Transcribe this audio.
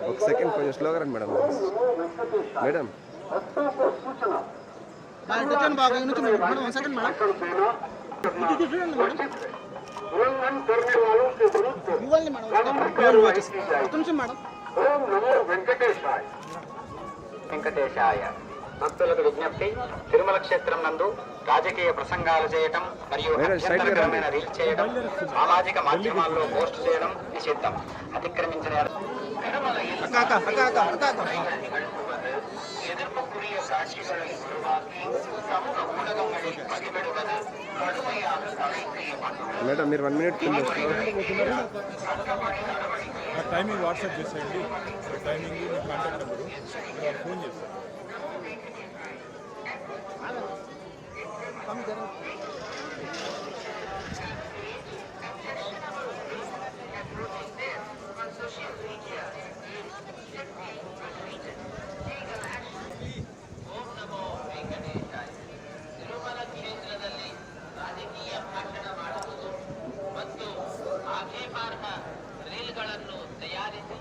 ఒక సెకండ్ కొంచెం స్లోగా రండి మేడం. మేడం వెంకటేశాయ. భక్తులకు విజ్ఞప్తి, తిరుమల క్షేత్రం నందు రాజకీయ ప్రసంగాలు చేయటం మరియు అభ్యంతరకరమైన రీల్స్ చేయడం, సామాజిక మాధ్యమాల్లో పోస్ట్ చేయడం నిషిద్ధం. అతిక్రమించిన எதிர்ப்புக்குரிய காட்சிகளை உருவாக்கி சமூக ஊடகங்களில் பதிவிடுவது கடுமையாக தடை செய்யப்பட்டுள்ளது. మేడం మీరు 1 మినిట్ టైమింగ్ వాట్సాప్ చేసేయండి. టైమింగ్ మీ కాంటాక్ట్ నెంబరు ఫోన్ చేస్తాను. ತಿರುಮಲ ಕ್ಷೇತ್ರದಲ್ಲಿ ರಾಜಕೀಯ ಭಾಷಣ ಮಾಡುವುದು ಮತ್ತು ಆಕ್ಷೇಪಾರ್ಹ ರೀಲ್ಗಳನ್ನು ತಯಾರಿಸಿ